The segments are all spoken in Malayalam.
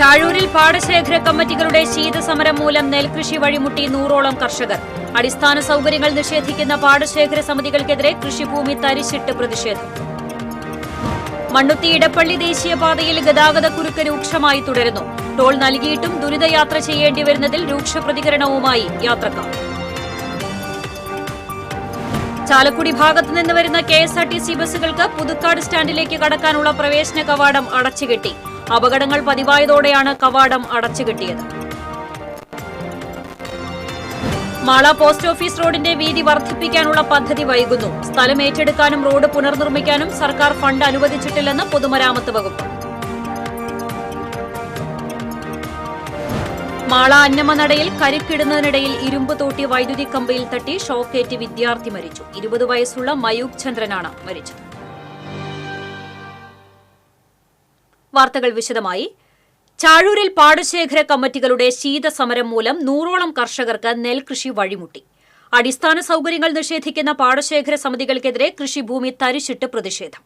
ചാഴൂരിൽ പാടശേഖര കമ്മിറ്റികളുടെ ശീതസമരം മൂലം നെൽകൃഷി വഴിമുട്ടി 100ഓളം കർഷകർ. അടിസ്ഥാന സൌകര്യങ്ങൾ നിഷേധിക്കുന്ന പാടശേഖര സമിതികൾക്കെതിരെ കൃഷിഭൂമി തരിശിട്ട് പ്രതിഷേധം. മണ്ണുത്തി ഇടപ്പള്ളി ദേശീയപാതയിൽ ഗതാഗതക്കുരുക്ക് രൂക്ഷമായി തുടരുന്നു. ടോൾ നൽകിയിട്ടും ദുരിതയാത്ര ചെയ്യേണ്ടി വരുന്നതിൽ രൂക്ഷ പ്രതികരണവുമായി യാത്രക്കാർ. ചാലക്കുടി ഭാഗത്തുനിന്ന് വരുന്ന കെഎസ്ആർടിസി ബസ്സുകൾക്ക് പുതുക്കാട് സ്റ്റാൻഡിലേക്ക് കടക്കാനുള്ള പ്രവേശന കവാടം അടച്ചുകെട്ടി. അപകടങ്ങൾ പതിവായതോടെയാണ് കവാടം അടച്ചുകെട്ടിയത്. മാള പോസ്റ്റ് ഓഫീസ് റോഡിന്റെ വീതി വർദ്ധിപ്പിക്കാനുള്ള പദ്ധതി വൈകുന്നു. സ്ഥലം ഏറ്റെടുക്കാനും റോഡ് പുനർനിർമ്മിക്കാനും സർക്കാർ ഫണ്ട് അനുവദിച്ചിട്ടില്ലെന്ന് പൊതുമരാമത്ത് വകുപ്പ്. മാള അന്നമനടയിൽ കരുക്കിടുന്നതിനിടയിൽ ഇരുമ്പ് തോട്ടി വൈദ്യുതി കമ്പിയിൽ തട്ടി ഷോക്കേറ്റ് വിദ്യാർത്ഥി മരിച്ചു. 20 വയസ്സുള്ള മയൂഖ് ചന്ദ്രനാണ് മരിച്ചത്. വാർത്തകൾ വിശദമായി. ചാഴൂരിൽ പാടശേഖര കമ്മിറ്റികളുടെ ശീതസമരം മൂലം 100ഓളം കർഷകർക്ക് നെൽകൃഷി വഴിമുട്ടി. അടിസ്ഥാന സൌകര്യങ്ങൾ നിഷേധിക്കുന്ന പാടശേഖര സമിതികൾക്കെതിരെ കൃഷിഭൂമി തരിശിട്ട് പ്രതിഷേധം.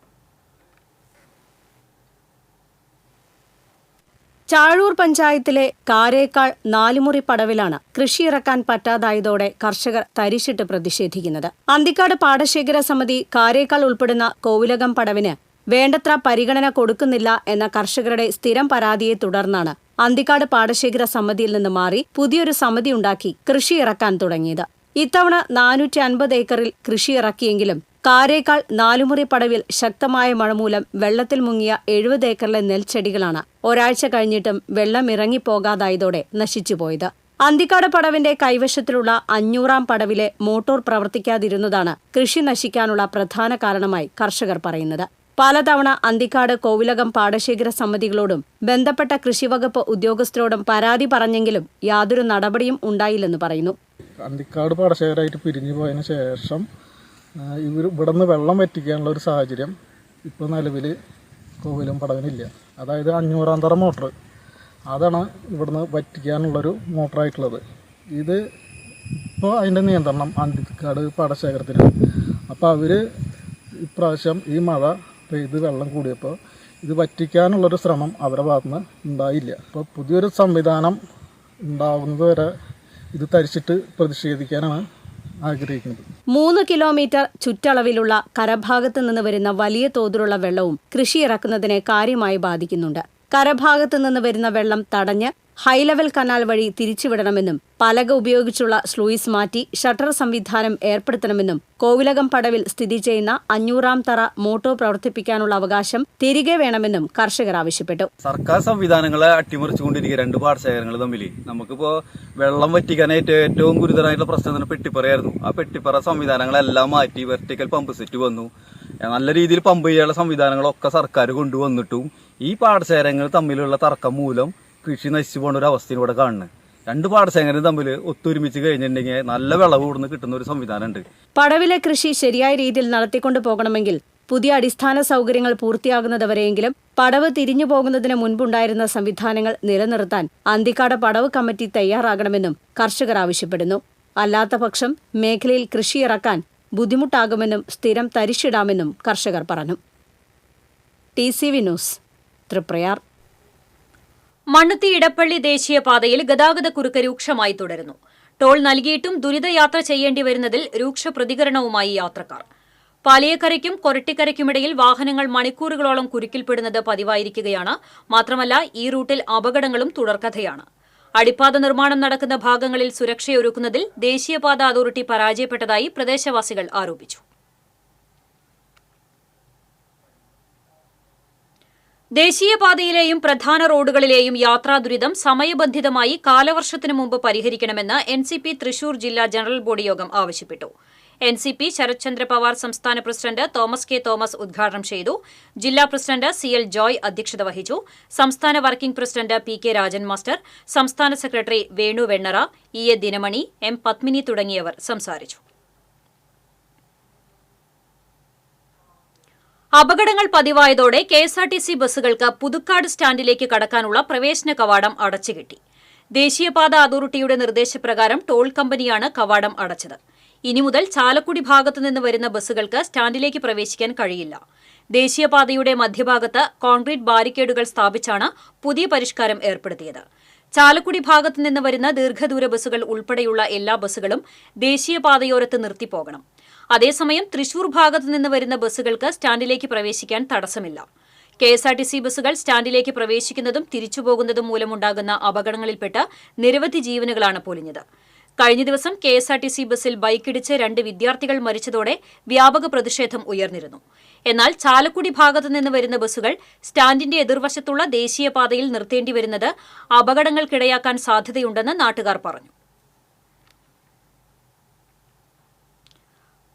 ചാഴൂർ പഞ്ചായത്തിലെ കാരേക്കാൾ 4 മുറി പടവിലാണ് കൃഷിയിറക്കാൻ പറ്റാതായതോടെ കർഷകർ തരിശിട്ട് പ്രതിഷേധിക്കുന്നത്. അന്തിക്കാട് പാടശേഖര സമിതി കാരേക്കാൾ ഉൾപ്പെടുന്ന കോവിലകം പടവിന് വേണ്ടത്ര പരിഗണന കൊടുക്കുന്നില്ല എന്ന കർഷകരുടെ സ്ഥിരം പരാതിയെ തുടർന്നാണ് അന്തിക്കാട് പാടശേഖര സമിതിയിൽ നിന്ന് മാറി പുതിയൊരു സമിതി ഉണ്ടാക്കി കൃഷിയിറക്കാൻ തുടങ്ങിയത്. ഇത്തവണ 450 ഏക്കറിൽ കൃഷിയിറക്കിയെങ്കിലും കാരേക്കാൾ 4 മുറി പടവിൽ ശക്തമായ മഴ മൂലം വെള്ളത്തിൽ മുങ്ങിയ 70 ഏക്കറിലെ നെൽച്ചെടികളാണ് ഒരാഴ്ച കഴിഞ്ഞിട്ടും വെള്ളം ഇറങ്ങിപ്പോകാതായതോടെ നശിച്ചുപോയത്. അന്തിക്കാട് പടവിന്റെ കൈവശത്തിലുള്ള 500-ാം പടവിലെ മോട്ടോർ പ്രവർത്തിക്കാതിരുന്നതാണ് കൃഷി നശിക്കാനുള്ള പ്രധാന കാരണമായി കർഷകർ പറയുന്നത്. പലതവണ അന്തിക്കാട് കോവിലകം പാടശേഖര സമിതികളോടും ബന്ധപ്പെട്ട കൃഷിവകുപ്പ് ഉദ്യോഗസ്ഥരോടും പരാതി പറഞ്ഞെങ്കിലും യാതൊരു നടപടിയും ഉണ്ടായില്ലെന്ന് പറയുന്നു. അന്തിക്കാട് പാടശേഖരമായിട്ട് പിരിഞ്ഞു പോയതിന് ശേഷം ഇവിടുന്ന് വെള്ളം വറ്റിക്കാനുള്ള ഒരു സാഹചര്യം ഇപ്പോൾ നിലവിൽ കോവിലം പടവിനില്ല. അതായത് 500-ാം തരം മോട്ടർ, അതാണ് ഇവിടുന്ന് വറ്റിക്കാനുള്ളൊരു മോട്ടറായിട്ടുള്ളത്. ഇത് ഇപ്പോൾ അതിൻ്റെ നിയന്ത്രണം അന്തിക്കാട് പാടശേഖരത്തിനാണ്. അപ്പോൾ അവർ ഇപ്രാവശ്യം ഈ മഴ പെയ്ത് വെള്ളം കൂടിയപ്പോൾ ഇത് വറ്റിക്കാനുള്ളൊരു ശ്രമം അവരുടെ ഭാഗത്തുനിന്ന് ഉണ്ടായില്ല. അപ്പോൾ പുതിയൊരു സംവിധാനം ഉണ്ടാവുന്നത് വരെ ഇത് തരിച്ചിട്ട് പ്രതിഷേധിക്കാനാണ് ആഗ്രഹിക്കുന്നത്. 3 കിലോമീറ്റർ ചുറ്റളവിലുള്ള കരഭാഗത്ത് നിന്ന് വരുന്ന വലിയ തോതിലുള്ള വെള്ളവും കൃഷി ഇറക്കുന്നതിനെ കാര്യമായി ബാധിക്കുന്നുണ്ട്. കരഭാഗത്ത് നിന്ന് വരുന്ന വെള്ളം തടഞ്ഞ് ഹൈലെവൽ കനാൽ വഴി തിരിച്ചുവിടണമെന്നും പലക ഉപയോഗിച്ചുള്ള സ്ലൂയിസ് മാറ്റി ഷട്ടർ സംവിധാനം ഏർപ്പെടുത്തണമെന്നും കോവിലകം പടവിൽ സ്ഥിതി ചെയ്യുന്ന 500-ാം തറ മോട്ടോർ പ്രവർത്തിപ്പിക്കാനുള്ള അവകാശം തിരികെ വേണമെന്നും കർഷകർ ആവശ്യപ്പെട്ടു. സർക്കാർ സംവിധാനങ്ങളെ അട്ടിമറിച്ചുകൊണ്ടിരിക്കുക 2 പാടശേഖരങ്ങൾ തമ്മിൽ. നമുക്കിപ്പോൾ വെള്ളം വറ്റിക്കാനായിട്ട് ഏറ്റവും ഗുരുതരമായിട്ടുള്ള പ്രശ്നം തന്നെ പെട്ടിപ്പറയായിരുന്നു. ആ പെട്ടിപ്പറ സംവിധാനങ്ങളെല്ലാം മാറ്റി വെർട്ടിക്കൽ പമ്പ് സെറ്റ് വന്നു. നല്ല രീതിയിൽ പമ്പ് ചെയ്യാനുള്ള സംവിധാനങ്ങളൊക്കെ സർക്കാർ കൊണ്ടുവന്നിട്ടും ഈ പാടശേഖരങ്ങൾ തമ്മിലുള്ള തർക്കം മൂലം കൃഷി നശിച്ചു പോകുന്ന ഒരു അവസ്ഥയിലൂടെ കാണുന്നത്. 2 പാടശേഖരം തമ്മിൽ ഒത്തൊരുമിച്ച് കഴിഞ്ഞിട്ടുണ്ടെങ്കിൽ നല്ല വിളവ് ഇവിടുന്ന് കിട്ടുന്ന ഒരു സംവിധാനമുണ്ട്. പടവിലെ കൃഷി ശരിയായ രീതിയിൽ നടത്തിക്കൊണ്ടു പോകണമെങ്കിൽ പുതിയ അടിസ്ഥാന സൗകര്യങ്ങൾ പൂർത്തിയാകുന്നതുവരെയെങ്കിലും പടവ് തിരിഞ്ഞു പോകുന്നതിന് മുൻപുണ്ടായിരുന്ന സംവിധാനങ്ങൾ നിലനിർത്താൻ അന്തിക്കാട് പടവ് കമ്മിറ്റി തയ്യാറാകണമെന്നും കർഷകർ ആവശ്യപ്പെടുന്നു. അല്ലാത്തപക്ഷം മേഖലയിൽ കൃഷിയിറക്കാൻ ബുദ്ധിമുട്ടാകുമെന്നും സ്ഥിരം തരിശിടാമെന്നും കർഷകർ പറഞ്ഞു. TCV news, Triprayar. മണ്ണുത്തി ഇടപ്പള്ളി ദേശീയപാതയിൽ ഗതാഗതക്കുരുക്ക് രൂക്ഷമായി തുടരുന്നു. ടോൾ നൽകിയിട്ടും ദുരിതയാത്ര ചെയ്യേണ്ടി വരുന്നതിൽ രൂക്ഷ പ്രതികരണവുമായി യാത്രക്കാർ. പാലിയക്കരയ്ക്കും കൊരട്ടിക്കരയ്ക്കുമിടയിൽ വാഹനങ്ങൾ മണിക്കൂറുകളോളം കുരുക്കിൽപ്പെടുന്നത് പതിവായിരിക്കുകയാണ്. മാത്രമല്ല, ഈ റൂട്ടിൽ അപകടങ്ങളും തുടർക്കഥയാണ്. അടിപ്പാത നിർമ്മാണം നടക്കുന്ന ഭാഗങ്ങളിൽ സുരക്ഷയൊരുക്കുന്നതിൽ ദേശീയപാത അതോറിറ്റി പരാജയപ്പെട്ടതായി പ്രദേശവാസികൾ ആരോപിച്ചു. ദേശീയപാതയിലെയും പ്രധാന റോഡുകളിലെയും യാത്രാ ദുരിതം സമയബന്ധിതമായി കാലവർഷത്തിനു മുമ്പ് പരിഹരിക്കണമെന്ന് NCP തൃശൂർ ജില്ലാ ജനറൽ ബോഡി യോഗം ആവശ്യപ്പെട്ടു. NCP ശരത് ചന്ദ്ര പവാർ സംസ്ഥാന പ്രസിഡന്റ് തോമസ് കെ തോമസ് ഉദ്ഘാടനം ചെയ്തു. ജില്ലാ പ്രസിഡന്റ് CL ജോയ് അധ്യക്ഷത വഹിച്ചു. സംസ്ഥാന working president PK Rajan master, സംസ്ഥാന secretary Venu Vennara, EA Dinamani, M Padmini തുടങ്ങിയവർ സംസാരിച്ചു. അപകടങ്ങൾ പതിവായതോടെ KSRTC ബസ്സുകൾക്ക് പുതുക്കാട് സ്റ്റാൻഡിലേക്ക് കടക്കാനുള്ള പ്രവേശന കവാടം അടച്ചുകെട്ടി. ദേശീയപാത അതോറിറ്റിയുടെ നിർദ്ദേശപ്രകാരം ടോൾ കമ്പനിയാണ് കവാടം അടച്ചത്. ഇനി മുതൽ ചാലക്കുടി ഭാഗത്തുനിന്ന് വരുന്ന ബസ്സുകൾക്ക് സ്റ്റാൻഡിലേക്ക് പ്രവേശിക്കാൻ കഴിയില്ല. ദേശീയപാതയുടെ മധ്യഭാഗത്ത് കോൺക്രീറ്റ് ബാരിക്കേഡുകൾ സ്ഥാപിച്ചാണ് പുതിയ പരിഷ്കാരം ഏർപ്പെടുത്തിയത്. ചാലക്കുടി ഭാഗത്തു നിന്ന് വരുന്ന ദീർഘദൂര ബസ്സുകൾ ഉൾപ്പെടെയുള്ള എല്ലാ ബസ്സുകളും ദേശീയപാതയോരത്ത് നിർത്തിപ്പോകണം. അതേസമയം തൃശൂർ ഭാഗത്തു നിന്ന് വരുന്ന ബസ്സുകൾക്ക് സ്റ്റാൻഡിലേക്ക് പ്രവേശിക്കാൻ തടസ്സമില്ല. കെഎസ്ആർടിസി ബസ്സുകൾ സ്റ്റാൻഡിലേക്ക് പ്രവേശിക്കുന്നതും തിരിച്ചുപോകുന്നതും മൂലമുണ്ടാകുന്ന അപകടങ്ങളിൽപ്പെട്ട് നിരവധി ജീവനുകളാണ് പൊലിഞ്ഞത്. കഴിഞ്ഞ ദിവസം കെഎസ്ആർടിസി ബസ്സിൽ ബൈക്കിടിച്ച് 2 വിദ്യാർത്ഥികൾ മരിച്ചതോടെ വ്യാപക പ്രതിഷേധം ഉയർന്നിരുന്നു. എന്നാൽ ചാലക്കുടി ഭാഗത്തു നിന്ന് വരുന്ന ബസ്സുകൾ സ്റ്റാൻഡിന്റെ എതിർവശത്തുള്ള ദേശീയപാതയിൽ നിർത്തേണ്ടി വരുന്നത് അപകടങ്ങൾക്കിടയാക്കാൻ സാധ്യതയുണ്ടെന്ന് നാട്ടുകാർ പറഞ്ഞു.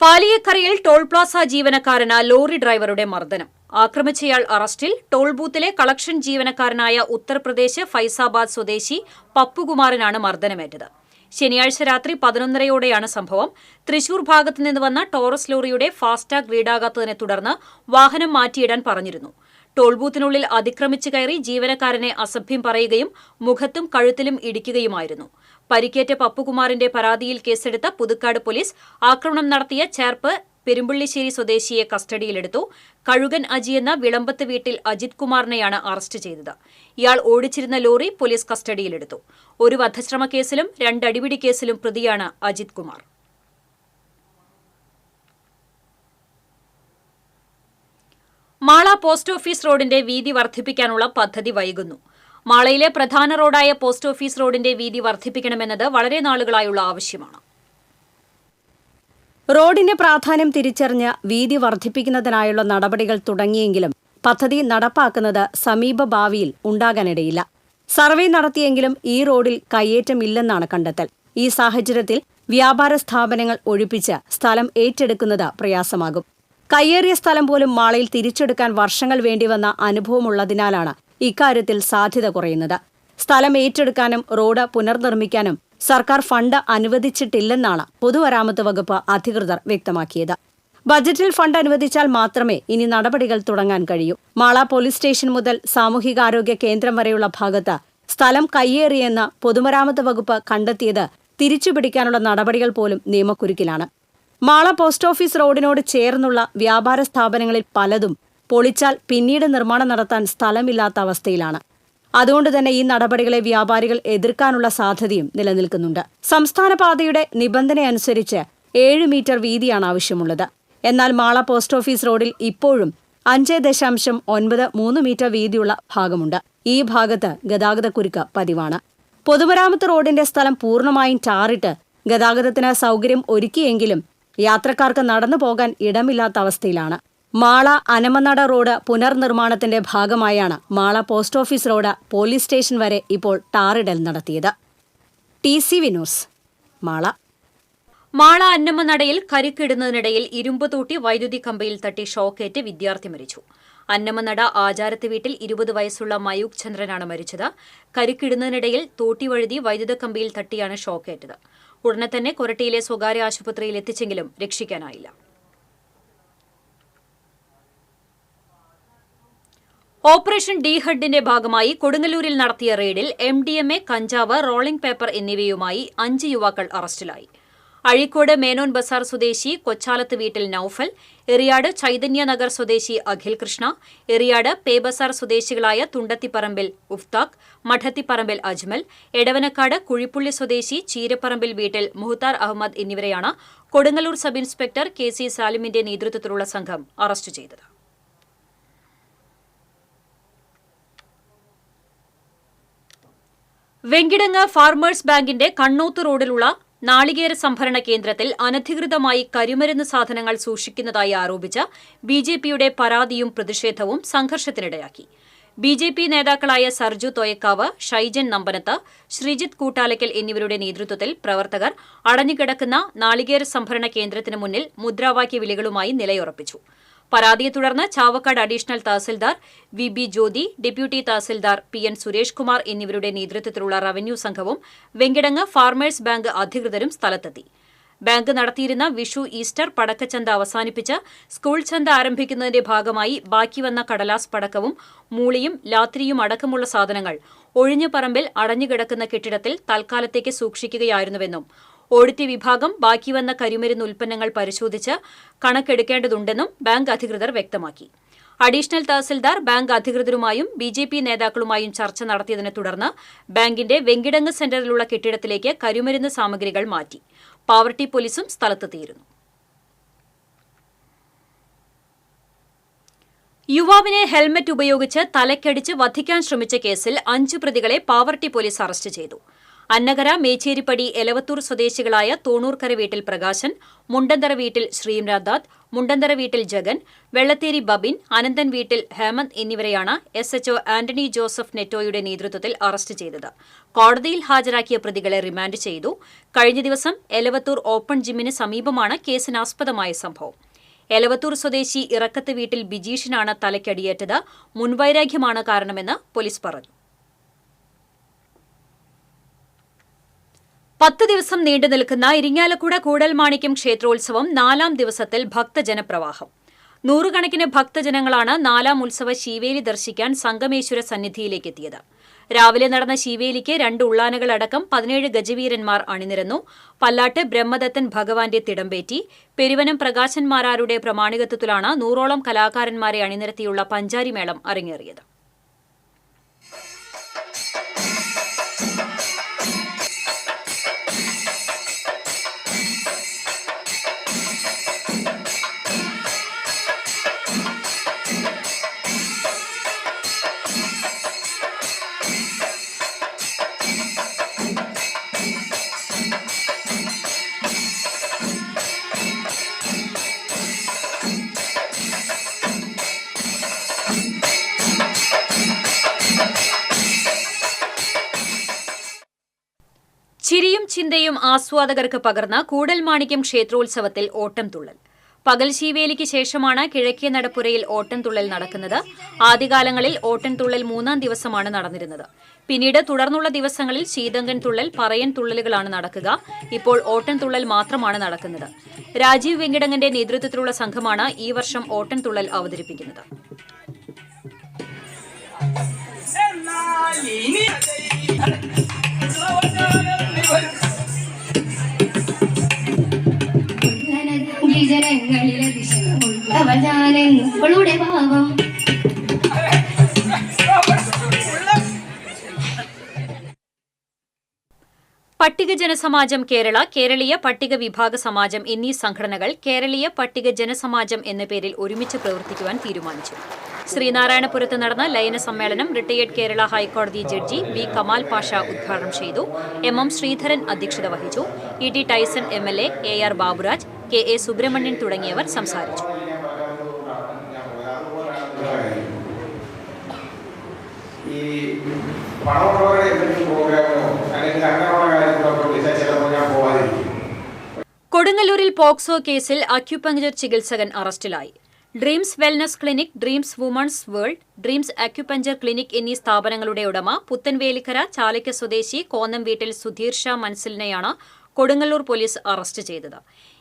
പാലിയേക്കരയിൽ ടോൾ പ്ലാസ ജീവനക്കാരന് ലോറി ഡ്രൈവറുടെ മർദ്ദനം. ആക്രമിച്ചയാൾ അറസ്റ്റിൽ. ടോൾ ബൂത്തിലെ കളക്ഷൻ ജീവനക്കാരനായ ഉത്തർപ്രദേശ് ഫൈസാബാദ് സ്വദേശി പപ്പുകുമാറിനാണ് മർദ്ദനമേറ്റത്. ശനിയാഴ്ച രാത്രി 11:30യോടെയാണ് സംഭവം. തൃശൂർ ഭാഗത്തു നിന്ന് വന്ന ടോറസ് ലോറിയുടെ ഫാസ്ടാഗ് റീഡാകാത്തതിനെ തുടർന്ന് വാഹനം മാറ്റിയിടാൻ പറഞ്ഞിരുന്നു. ടോൾ ബൂത്തിനുള്ളിൽ അതിക്രമിച്ചു കയറി ജീവനക്കാരനെ അസഭ്യം പറയുകയും മുഖത്തും കഴുത്തിലും ഇടിക്കുകയുമായിരുന്നു. പരിക്കേറ്റ പപ്പുകുമാറിന്റെ പരാതിയിൽ കേസെടുത്ത പുതുക്കാട് പോലീസ് ആക്രമണം നടത്തിയ ചേർപ്പ് പെരുമ്പള്ളിശ്ശേരി സ്വദേശിയെ കസ്റ്റഡിയിലെടുത്തു. കഴുകൻ അജി എന്ന വിളമ്പത്ത് വീട്ടിൽ അജിത് കുമാറിനെയാണ് അറസ്റ്റ് ചെയ്തത്. ഇയാൾ ഓടിച്ചിരുന്ന ലോറി പോലീസ് കസ്റ്റഡിയിലെടുത്തു. ഒരു വധശ്രമ കേസിലും 2 അടിപിടി കേസിലും പ്രതിയാണ് അജിത് കുമാർ. മാള പോസ്റ്റ് ഓഫീസ് റോഡിന്റെ വീതി വർദ്ധിപ്പിക്കാനുള്ള പദ്ധതി വൈകുന്നു. മാളയിലെ പ്രധാന റോഡായ പോസ്റ്റ് ഓഫീസ് റോഡിന്റെ വീതി വർദ്ധിപ്പിക്കണമെന്നത് വളരെ നാളുകളായുള്ള ആവശ്യമാണ്. റോഡിന്റെ പ്രാധാന്യം തിരിച്ചറിഞ്ഞ് വീതി വർദ്ധിപ്പിക്കുന്നതിനായുള്ള നടപടികൾ തുടങ്ങിയെങ്കിലും പദ്ധതി നടപ്പാക്കുന്നത് സമീപ ഭാവിയിൽ ഉണ്ടാകാനിടയില്ല. സർവേ നടത്തിയെങ്കിലും ഈ റോഡിൽ കയ്യേറ്റമില്ലെന്നാണ് കണ്ടെത്തൽ. ഈ സാഹചര്യത്തിൽ വ്യാപാര സ്ഥാപനങ്ങൾ ഒഴിപ്പിച്ച് സ്ഥലം ഏറ്റെടുക്കുന്നത് പ്രയാസമാകും. കയ്യേറിയ സ്ഥലം പോലും മാളയിൽ തിരിച്ചെടുക്കാൻ വർഷങ്ങൾ വേണ്ടിവന്ന അനുഭവമുള്ളതിനാലാണ് ഇക്കാര്യത്തിൽ സാധ്യത കുറയുന്നത്. സ്ഥലം ഏറ്റെടുക്കാനും റോഡ് പുനർനിർമ്മിക്കാനും സർക്കാർ ഫണ്ട് അനുവദിച്ചിട്ടില്ലെന്നാണ് പൊതുമരാമത്ത് വകുപ്പ് അധികൃതർ വ്യക്തമാക്കിയത്. ബജറ്റിൽ ഫണ്ട് അനുവദിച്ചാൽ മാത്രമേ ഇനി നടപടികൾ തുടങ്ങാൻ കഴിയൂ. മാള പോലീസ് സ്റ്റേഷൻ മുതൽ സാമൂഹികാരോഗ്യ കേന്ദ്രം വരെയുള്ള ഭാഗത്ത് സ്ഥലം കയ്യേറിയെന്ന് പൊതുമരാമത്ത് വകുപ്പ് കണ്ടെത്തിയത് തിരിച്ചുപിടിക്കാനുള്ള നടപടികൾ പോലും നിയമക്കുരുക്കിലാണ്. മാള പോസ്റ്റ് ഓഫീസ് റോഡിനോട് ചേർന്നുള്ള വ്യാപാര സ്ഥാപനങ്ങളിൽ പലതും പൊളിച്ചാൽ പിന്നീട് നിർമ്മാണം നടത്താൻ സ്ഥലമില്ലാത്ത അവസ്ഥയിലാണ്. അതുകൊണ്ട് തന്നെ ഈ നടപടികളെ വ്യാപാരികൾ എതിർക്കാനുള്ള സാധ്യതയും നിലനിൽക്കുന്നുണ്ട്. സംസ്ഥാന പാതയുടെ നിബന്ധനയനുസരിച്ച് 7 മീറ്റർ വീതിയാണ് ആവശ്യമുള്ളത്. എന്നാൽ മാള പോസ്റ്റ് ഓഫീസ് റോഡിൽ ഇപ്പോഴും 5.93 മീറ്റർ വീതിയുള്ള ഭാഗമുണ്ട്. ഈ ഭാഗത്ത് ഗതാഗതക്കുരുക്ക് പതിവാണ്. പൊതുമരാമത്ത് റോഡിന്റെ സ്ഥലം പൂർണ്ണമായും ടാറിട്ട് ഗതാഗതത്തിന് സൗകര്യം ഒരുക്കിയെങ്കിലും യാത്രക്കാർക്ക് നടന്നു പോകാൻ ഇടമില്ലാത്ത അവസ്ഥയിലാണ്. മാള അനമനട റോഡ് പുനർനിർമ്മാണത്തിന്റെ ഭാഗമായാണ് Mala post office road police station വരെ ഇപ്പോൾ ടാറിടൽ നടത്തിയത്. TCV news, Mala. മാള അന്നമനടയിൽ കരിക്കിടുന്നതിനിടയിൽ ഇരുമ്പ് തൂട്ടി വൈദ്യുതി കമ്പിയിൽ തട്ടി ഷോക്കേറ്റ് വിദ്യാർത്ഥി മരിച്ചു. അന്നമനട ആചാരത്ത് വീട്ടിൽ 20 വയസ്സുള്ള മയൂഖ് ചന്ദ്രനാണ് മരിച്ചത്. കരിക്കിടുന്നതിനിടയിൽ തോട്ടി വഴുതി വൈദ്യുത കമ്പിയിൽ തട്ടിയാണ് ഷോക്കേറ്റത്. ഉടനെ തന്നെ കൊരട്ടിയിലെ സ്വകാര്യ ആശുപത്രിയിൽ എത്തിച്ചെങ്കിലും രക്ഷിക്കാനായില്ല. ഓപ്പറേഷൻ ഡി ഹഡിന്റെ ഭാഗമായി കൊടുങ്ങല്ലൂരിൽ നടത്തിയ റെയ്ഡിൽ MDMA, കഞ്ചാവ്, റോളിംഗ് പേപ്പർ എന്നിവയുമായി 5 യുവാക്കൾ അറസ്റ്റിലായി. അഴീക്കോട് മേനോൻ ബസാർ സ്വദേശി കൊച്ചാലത്ത് വീട്ടിൽ നൌഫൽ, എറിയാട് ചൈതന്യനഗർ സ്വദേശി അഖിൽ കൃഷ്ണ, എറിയാട് പേ ബസാർ സ്വദേശികളായ തുണ്ടത്തിപ്പറമ്പിൽ ഉഫ്താഖ്, മഠത്തിപ്പറമ്പിൽ അജ്മൽ, എടവനക്കാട് കുഴിപ്പുള്ളി സ്വദേശി ചീരപ്പറമ്പിൽ വീട്ടിൽ മുഹ്താർ അഹമ്മദ് എന്നിവരെയാണ് കൊടുങ്ങല്ലൂർ സബ് ഇൻസ്പെക്ടർ KC സാലിമിന്റെ നേതൃത്വത്തിലുള്ള സംഘം അറസ്റ്റ് ചെയ്തത്. വെങ്കിടങ്ങ് ഫാർമേഴ്സ് ബാങ്കിന്റെ കണ്ണോത്ത് റോഡിലുള്ള നാളികേര സംഭരണ കേന്ദ്രത്തിൽ അനധികൃതമായി കരിമരുന്ന് സാധനങ്ങൾ സൂക്ഷിക്കുന്നതായി ആരോപിച്ച് BJPയുടെ പരാതിയും പ്രതിഷേധവും സംഘർഷത്തിനിടയാക്കി. BJP നേതാക്കളായ സർജു തോയക്കാവ്, ഷൈജൻ നമ്പനത്ത്, ശ്രീജിത്ത് കൂട്ടാലക്കൽ എന്നിവരുടെ നേതൃത്വത്തിൽ പ്രവർത്തകർ അടഞ്ഞുകിടക്കുന്ന നാളികേര സംഭരണ കേന്ദ്രത്തിന് മുന്നിൽ മുദ്രാവാക്യ വിളികളുമായി നിലയുറപ്പിച്ചു. പരാതിയെ തുടർന്ന് Chavakkad additional tahsildar VB Jyothi, deputy tahsildar PN Suresh Kumar എന്നിവരുടെ നേതൃത്വത്തിലുള്ള റവന്യൂ സംഘവും വെങ്കിടങ്ങ് ഫാർമേഴ്സ് ബാങ്ക് അധികൃതരും സ്ഥലത്തെത്തി. ബാങ്ക് നടത്തിയിരുന്ന വിഷു, ഈസ്റ്റർ പടക്കച്ചന്ത അവസാനിപ്പിച്ച് സ്കൂൾ ചന്ത ആരംഭിക്കുന്നതിന്റെ ഭാഗമായി ബാക്കി വന്ന കടലാസ് പടക്കവും മൂളിയും ലാത്തിരിയും അടക്കമുള്ള സാധനങ്ങൾ ഒഴിഞ്ഞ പറമ്പിൽ അടഞ്ഞുകിടക്കുന്ന കെട്ടിടത്തിൽ തൽക്കാലത്തേക്ക് സൂക്ഷിക്കുകയായിരുന്നുവെന്നും ഓഡിറ്റ് വിഭാഗം ബാക്കി വന്ന കരിമരുന്ന് ഉൽപ്പന്നങ്ങൾ പരിശോധിച്ച് കണക്കെടുക്കേണ്ടതുണ്ടെന്നും ബാങ്ക് അധികൃതർ വ്യക്തമാക്കി. അഡീഷണൽ തഹസിൽദാർ ബാങ്ക് അധികൃതരുമായും ബിജെപി നേതാക്കളുമായും ചർച്ച നടത്തിയതിനെ തുടർന്ന് ബാങ്കിന്റെ വെങ്കിടങ്ങ് സെന്ററിലുള്ള കെട്ടിടത്തിലേക്ക് കരുമരുന്ന് സാമഗ്രികൾ മാറ്റി. പാവർട്ടി പോലീസും സ്ഥലത്തെത്തിയിരുന്നു. യുവാവിനെ ഹെൽമറ്റ് ഉപയോഗിച്ച് തലക്കടിച്ച് വധിക്കാൻ ശ്രമിച്ച കേസിൽ 5 പ്രതികളെ പാവർട്ടി പോലീസ് അറസ്റ്റ് ചെയ്തു. അന്നകര മേച്ചേരിപ്പടി എലവത്തൂർ സ്വദേശികളായ തോണൂർക്കര വീട്ടിൽ പ്രകാശൻ, മുണ്ടന്തറ വീട്ടിൽ ശ്രീനാഥ്, മുണ്ടന്തറ വീട്ടിൽ ജഗൻ, വെള്ളത്തേരി ബബിൻ, അനന്തൻ വീട്ടിൽ ഹേമന്ത് എന്നിവരെയാണ് SHO ആന്റണി ജോസഫ് നെറ്റോയുടെ നേതൃത്വത്തിൽ അറസ്റ്റ് ചെയ്തത്. കോടതിയിൽ ഹാജരാക്കിയ പ്രതികളെ റിമാൻഡ് ചെയ്തു. കഴിഞ്ഞ ദിവസം എലവത്തൂർ ഓപ്പൺ ജിമ്മിന് സമീപമാണ് കേസിനാസ്പദമായ സംഭവം. എലവത്തൂർ സ്വദേശി ഇറക്കത്ത് വീട്ടിൽ ബിജീഷിനാണ് തലയ്ക്കടിയേറ്റത്. മുൻവൈരാഗ്യമാണ് കാരണമെന്ന് പോലീസ് പറഞ്ഞു. 10 ദിവസം നീണ്ടു നിൽക്കുന്ന ഇരിങ്ങാലക്കുട കൂടൽമാണിക്യം ക്ഷേത്രോത്സവം 4ാം ദിവസത്തിൽ ഭക്തജനപ്രവാഹം. നൂറുകണക്കിന് ഭക്തജനങ്ങളാണ് 4ാം ഉത്സവ ശീവേലി ദർശിക്കാൻ സംഗമേശ്വര സന്നിധിയിലേക്ക് എത്തിയത്. രാവിലെ നടന്ന ശീവേലിക്ക് 2 ഉള്ളാനകളടക്കം 17 ഗജവീരന്മാർ അണിനിരന്നു. പല്ലാട്ട് ബ്രഹ്മദത്തൻ ഭഗവാന്റെ തിടമ്പേറ്റി. പെരുവനം പ്രകാശന്മാരാരുടെ പ്രമാണികത്വത്തിലാണ് 100ഓളം കലാകാരന്മാരെ അണിനിരത്തിയുള്ള പഞ്ചാരിമേളം അരങ്ങേറിയത്. ചിരിയും ചിന്തയും ആസ്വാദകർക്ക് പകർന്ന കൂടൽമാണിക്യം ക്ഷേത്രോത്സവത്തിൽ ഓട്ടംതുള്ളൽ. പകൽ ശീവേലിക്ക് ശേഷമാണ് കിഴക്കേ നടപ്പുരയിൽ ഓട്ടംതുള്ളൽ നടക്കുന്നത്. ആദ്യകാലങ്ങളിൽ ഓട്ടംതുള്ളൽ 3ാം ദിവസമാണ് നടന്നിരുന്നത്. പിന്നീട് തുടർന്നുള്ള ദിവസങ്ങളിൽ ശീതങ്കൻ തുള്ളൽ, പറയൻ തുള്ളലുകളാണ് നടക്കുക. ഇപ്പോൾ ഓട്ടംതുള്ളൽ മാത്രമാണ് നടക്കുന്നത്. രാജീവ് വെങ്കിടങ്ങന്റെ നേതൃത്വത്തിലുള്ള സംഘമാണ് ഈ വർഷം ഓട്ടംതുള്ളൽ അവതരിപ്പിക്കുന്നത്. പട്ടിക ജനസമാജം കേരള, കേരളീയ പട്ടിക വിഭാഗ സമാജം എന്നീ സംഘടനകൾ കേരളീയ പട്ടിക ജനസമാജം എന്ന പേരിൽ ഒരുമിച്ച് പ്രവർത്തിക്കുവാൻ തീരുമാനിച്ചു. ശ്രീനാരായണപുരത്ത് നടന്ന ലയന സമ്മേളനം റിട്ടയേർഡ് കേരള ഹൈക്കോടതി ജഡ്ജി ബി കമാൽ പാഷ ഉദ്ഘാടനം ചെയ്തു. MM ശ്രീധരൻ അധ്യക്ഷത വഹിച്ചു. ET Tyson MLA, AR Baburaj, KA Subrahmanyan തുടങ്ങിയവർ സംസാരിച്ചു. കൊടുങ്ങല്ലൂരിൽ പോക്സോ കേസിൽ അക്യുപങ്ചർ ചികിത്സകൻ അറസ്റ്റിലായി. Dreams wellness clinic, dreams women's world, dreams acupuncture clinic എന്നീ സ്ഥാപനങ്ങളുടെ ഉടമ പുത്തൻവേലിക്കര ചാലയ്ക്ക സ്വദേശി കോന്നം വീട്ടിൽ സുധീർ ഷാ മൻസിലിനെയാണ് കൊടുങ്ങല്ലൂർ പോലീസ് അറസ്റ്റ് ചെയ്തത്.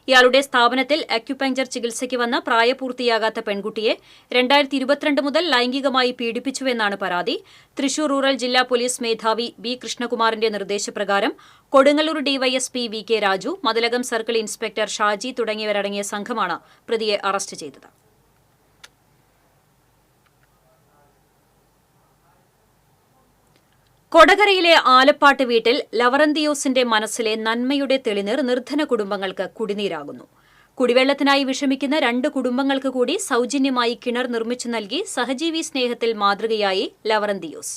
ഇയാളുടെ സ്ഥാപനത്തിൽ അക്യുപങ്ചർ ചികിത്സയ്ക്ക് വന്ന പ്രായപൂർത്തിയാകാത്ത പെൺകുട്ടിയെ 2022 മുതൽ ലൈംഗികമായി പീഡിപ്പിച്ചുവെന്നാണ് പരാതി. തൃശൂർ റൂറൽ ജില്ലാ പോലീസ് മേധാവി B കൃഷ്ണകുമാറിന്റെ നിർദ്ദേശപ്രകാരം Kodungallur DYSP VK Raju, Mathilakam circle inspector Shaji തുടങ്ങിയവരടങ്ങിയ സംഘമാണ് പ്രതിയെ അറസ്റ്റ് ചെയ്തത്. കൊടകരയിലെ ആലപ്പാട്ട് വീട്ടിൽ ലവറന്തിയോസിന്റെ മനസ്സിലെ നന്മയുടെ തെളിനീർ നിർധന കുടുംബങ്ങൾക്ക് കുടിനീരാകുന്നു. കുടിവെള്ളത്തിനായി വിഷമിക്കുന്ന 2 കുടുംബങ്ങൾക്ക് കൂടി സൗജന്യമായി കിണർ നിർമ്മിച്ചു നൽകി സഹജീവി സ്നേഹത്തിൽ മാതൃകയായി ലവറന്തിയോസ്.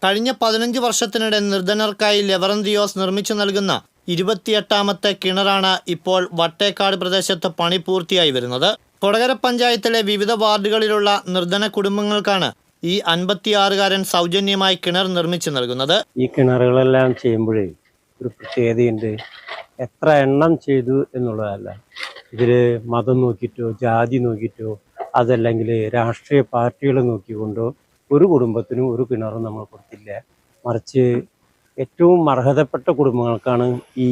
കഴിഞ്ഞ 15 വർഷത്തിനിടെ നിർധനർക്കായി ലവറന്തിയോസ് നിർമ്മിച്ചു നൽകുന്ന 28ാമത്തെ കിണറാണ് ഇപ്പോൾ വട്ടേക്കാട് പ്രദേശത്ത് പണി പൂർത്തിയായി വരുന്നത്. കൊടകര പഞ്ചായത്തിലെ വിവിധ വാർഡുകളിലുള്ള നിർധന കുടുംബങ്ങൾക്കാണ് ഈ 56-കാരൻ സൗജന്യമായി കിണർ നിർമ്മിച്ചു നൽകുന്നത്. ഈ കിണറുകളെല്ലാം ചെയ്യുമ്പോഴേ ഒരു പ്രത്യേകതയുണ്ട്. എത്ര എണ്ണം ചെയ്തു എന്നുള്ളതല്ല, ഇതിൽ മതം നോക്കിയിട്ടോ ജാതി നോക്കിയിട്ടോ അതല്ലെങ്കിൽ രാഷ്ട്രീയ പാർട്ടികൾ നോക്കിക്കൊണ്ടോ ഒരു കുടുംബത്തിനും ഒരു കിണറും നമ്മൾ കൊടുത്തില്ല. മറിച്ച് ഏറ്റവും അർഹതപ്പെട്ട കുടുംബങ്ങൾക്കാണ് ഈ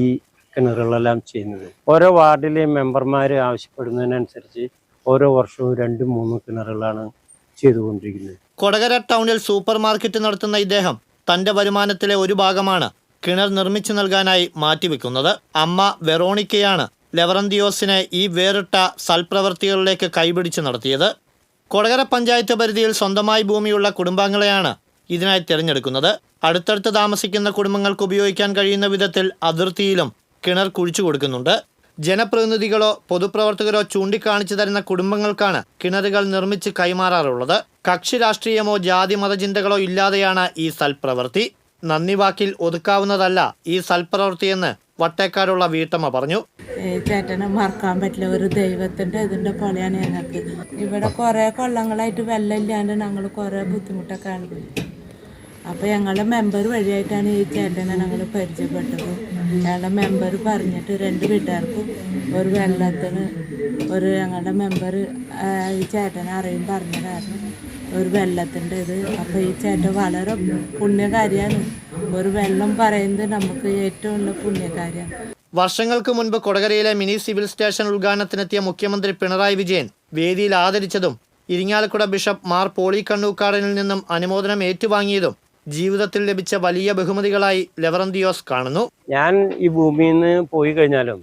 കിണറുകളെല്ലാം ചെയ്യുന്നത്. ഓരോ വാർഡിലെയും മെമ്പർമാർ ആവശ്യപ്പെടുന്നതിനനുസരിച്ച് ഓരോ വർഷവും 2-3 കിണറുകളാണ് ചെയ്തുകൊണ്ടിരിക്കുന്നത്. കൊടകര ടൗണിൽ സൂപ്പർ മാർക്കറ്റ് നടത്തുന്ന ഇദ്ദേഹം തന്റെ വരുമാനത്തിലെ ഒരു ഭാഗമാണ് കിണർ നിർമ്മിച്ചു നൽകാനായി മാറ്റിവെക്കുന്നത്. അമ്മ വെറോണിക്കയാണ് ലെവറന്തിയോസിനെ ഈ വേറിട്ട സൽപ്രവൃത്തികളിലേക്ക് കൈപിടിച്ച് നടത്തിയത്. കൊടകര പഞ്ചായത്ത് പരിധിയിൽ സ്വന്തമായി ഭൂമിയുള്ള കുടുംബാംഗങ്ങളെയാണ് ഇതിനായി തിരഞ്ഞെടുക്കുന്നത്. അടുത്തടുത്ത് താമസിക്കുന്ന കുടുംബങ്ങൾക്ക് ഉപയോഗിക്കാൻ കഴിയുന്ന വിധത്തിൽ അതിർത്തിയിലും കിണർ കുഴിച്ചു കൊടുക്കുന്നുണ്ട്. ജനപ്രതിനിധികളോ പൊതുപ്രവർത്തകരോ ചൂണ്ടിക്കാണിച്ചു തരുന്ന കുടുംബങ്ങൾക്കാണ് കിണറുകൾ നിർമ്മിച്ച് കൈമാറാറുള്ളത്. കക്ഷി രാഷ്ട്രീയമോ ജാതി മതചിന്തകളോ ഇല്ലാതെയാണ് ഈ സൽപ്രവൃത്തി. നന്ദി വാക്കിൽ ഒതുക്കാവുന്നതല്ല ഈ സൽപ്രവൃത്തിയെന്ന് വട്ടേക്കാടുള്ള വീട്ടമ്മ പറഞ്ഞു. ചേട്ടനെ മറക്കാൻ പറ്റില്ല. ഒരു ദൈവത്തിൻ്റെ ഇതിൻ്റെ പോലെയാണ് ഞങ്ങൾക്ക്. ഇവിടെ കുറേ കൊല്ലങ്ങളായിട്ട് വെള്ളമില്ലാണ്ട് ഞങ്ങൾ കുറേ ബുദ്ധിമുട്ടൊക്കെ അനുഭവിച്ചു. അപ്പോൾ ഞങ്ങളുടെ മെമ്പർ വഴിയായിട്ടാണ് ഈ ചേട്ടനെ ഞങ്ങൾ പരിചയപ്പെട്ടത്. ഞങ്ങളുടെ മെമ്പർ പറഞ്ഞിട്ട് 2 വീട്ടുകാർക്കും ഒരു വെള്ളത്തിന് ഞങ്ങളുടെ മെമ്പർ ഈ ചേട്ടനെ അറിയും പറഞ്ഞതായിരുന്നു ഒരു വെള്ളത്തിൻ്റെ ഇത്. അപ്പോൾ ഈ ചേട്ടൻ വളരെ പുണ്യകാരിയാണ്. ഒരു വെള്ളം പറയുന്നത് നമുക്ക് ഏറ്റവും ഉള്ള പുണ്യകാര്യമാണ്. വർഷങ്ങൾക്ക് മുൻപ് കൊടകരയിലെ മിനി സിവിൽ സ്റ്റേഷൻ ഉദ്ഘാടനത്തിനെത്തിയ മുഖ്യമന്ത്രി പിണറായി വിജയൻ വേദിയിൽ ആദരിച്ചതും ഇരിങ്ങാലക്കുട ബിഷപ്പ് മാർ പോളി കണ്ണൂക്കാടനിൽ നിന്നും അനുമോദനം ഏറ്റുവാങ്ങിയതും ജീവിതത്തിൽ ലഭിച്ച വലിയ ബഹുമതികളായി ലെവറന്തിയോസ് കാണുന്നു. ഞാൻ ഈ ഭൂമിയിൽ നിന്ന് പോയി കഴിഞ്ഞാലും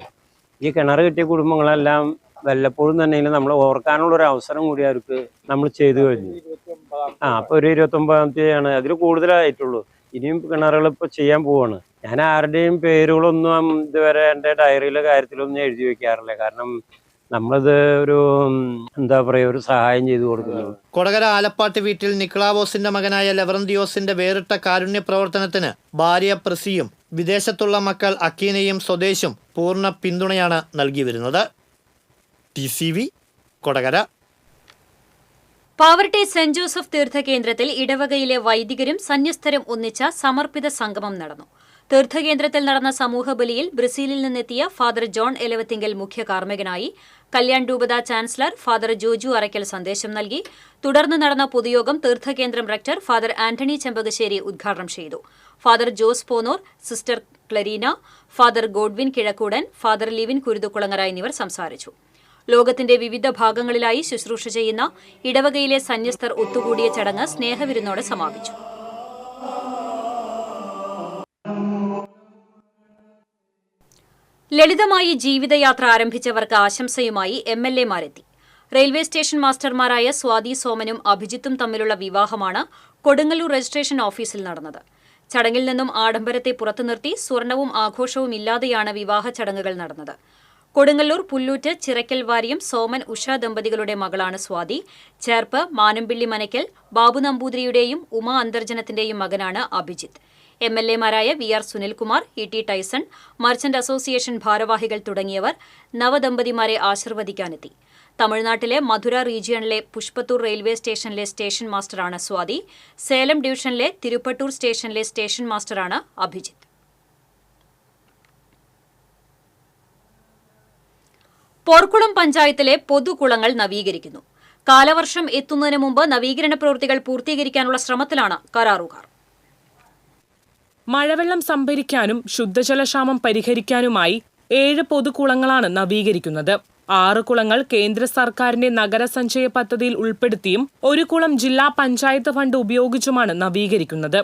ഈ കിണർ കിട്ടിയ കുടുംബങ്ങളെല്ലാം വല്ലപ്പോഴും തന്നെ നമ്മൾ ഓർക്കാനുള്ള ഒരു അവസരം കൂടി അവർക്ക് നമ്മൾ ചെയ്തു കഴിഞ്ഞു. അപ്പോൾ ഒരു 29-ാമത്തെയാണ്, അതിൽ കൂടുതലായിട്ടുള്ളൂ. ഇനിയും കിണറുകൾ ഇപ്പോൾ ചെയ്യാൻ പോവാണ്. ഞാൻ ആരുടെയും പേരുകളൊന്നും ഇതുവരെ എൻ്റെ ഡയറിയിലെ കാര്യത്തിലൊന്നും എഴുതി വെക്കാറില്ല. കാരണം നമ്മളത് ഒരു എന്താ പറയുക, ഒരു സഹായം ചെയ്തു കൊടുക്കുന്നു. കൊടകര ആലപ്പാട്ട് വീട്ടിൽ നിക്ലാവോസിന്റെ മകനായ ലെവറന്തിയോസിന്റെ വേറിട്ട കാരുണ്യ പ്രവർത്തനത്തിന് ഭാര്യ പ്രസിയും വിദേശത്തുള്ള മക്കൾ അക്കീനയും സ്വദേശും പൂർണ്ണ പിന്തുണയാണ് നൽകി വരുന്നത്. TCV Kodakara. Pavaratty Saint Joseph തീർത്ഥകേന്ദ്രത്തിൽ ഇടവകയിലെ വൈദികരും സന്യസ്തരും ഒന്നിച്ച സമർപ്പിത സംഗമം നടന്നു. തീർത്ഥകേന്ദ്രത്തിൽ നടന്ന സമൂഹബലിയിൽ ബ്രസീലിൽ നിന്നെത്തിയ ഫാദർ ജോൺ എലവത്തിങ്കൽ മുഖ്യ കാർമ്മികനായി. കല്യാൺ രൂപത ചാൻസലർ ഫാദർ ജോജു അറയ്ക്കൽ സന്ദേശം നൽകി. തുടർന്ന് നടന്ന പൊതുയോഗം തീർത്ഥകേന്ദ്രം റക്ടർ ഫാദർ ആന്റണി ചെമ്പകശ്ശേരി ഉദ്ഘാടനം ചെയ്തു. Father Jose Ponnur, Sister Clarina, Father Godwin Kizhakkoodan, Father Livin Kuruthukulangara എന്നിവർ സംസാരിച്ചു. ലോകത്തിന്റെ വിവിധ ഭാഗങ്ങളിലായി ശുശ്രൂഷ ചെയ്യുന്ന ഇടവകയിലെ സന്യസ്തർ ഒത്തുകൂടിയ ചടങ്ങ് സ്നേഹവിരുന്നോടെ സമാപിച്ചു. ലളിതമായി ജീവിതയാത്ര ആരംഭിച്ചവർക്ക് ആശംസയുമായി MLA-മാരെത്തി. റെയിൽവേ സ്റ്റേഷൻ മാസ്റ്റർമാരായ സ്വാതി സോമനും അഭിജിത്തും തമ്മിലുള്ള വിവാഹമാണ് കൊടുങ്ങല്ലൂർ രജിസ്ട്രേഷൻ ഓഫീസിൽ നടന്നത്. ചടങ്ങിൽ നിന്നും ആഡംബരത്തെ പുറത്തുനിർത്തി സ്വർണവും ആഘോഷവും ഇല്ലാതെയാണ് വിവാഹ ചടങ്ങുകൾ നടന്നത്. കൊടുങ്ങല്ലൂർ പുല്ലൂറ്റ് ചിറക്കൽ വാര്യം സോമൻ ഉഷ ദമ്പതികളുടെ മകളാണ് സ്വാതി. ചേർപ്പ് മാനമ്പിള്ളി മനയ്ക്കൽ ബാബു നമ്പൂതിരിയുടെയും ഉമ അന്തർജനത്തിന്റെയും മകനാണ് അഭിജിത്ത്. MLA-മാരായ VR Sunilkumar, ET Tyson, merchant association ഭാരവാഹികൾ തുടങ്ങിയവർ നവദമ്പതിമാരെ ആശീർവദിക്കാനെത്തി. തമിഴ്നാട്ടിലെ മധുര റീജിയണിലെ പുഷ്പത്തൂർ റെയിൽവേ സ്റ്റേഷനിലെ സ്റ്റേഷൻ മാസ്റ്ററാണ് സ്വാതി. സേലം ഡിവിഷനിലെ തിരുപ്പട്ടൂർ സ്റ്റേഷനിലെ സ്റ്റേഷൻ മാസ്റ്ററാണ് അഭിജിത്ത്. പോർക്കുളം പഞ്ചായത്തിലെ പൊതുകുളങ്ങൾ നവീകരിക്കുന്നു. കാലവർഷം എത്തുന്നതിന് മുമ്പ് നവീകരണ പ്രവൃത്തികൾ പൂർത്തീകരിക്കാനുള്ള ശ്രമത്തിലാണ് കരാറുകാർ. മഴവെള്ളം സംഭരിക്കാനും ശുദ്ധജലക്ഷാമം പരിഹരിക്കാനുമായി 7 പൊതുകുളങ്ങളാണ് നവീകരിക്കുന്നത്. 6 കുളങ്ങൾ കേന്ദ്ര സർക്കാരിന്റെ നഗരസഞ്ചയ പദ്ധതിയിൽ ഉൾപ്പെടുത്തിയും 1 കുളം ജില്ലാ പഞ്ചായത്ത് ഫണ്ട് ഉപയോഗിച്ചുമാണ് നവീകരിക്കുന്നത്.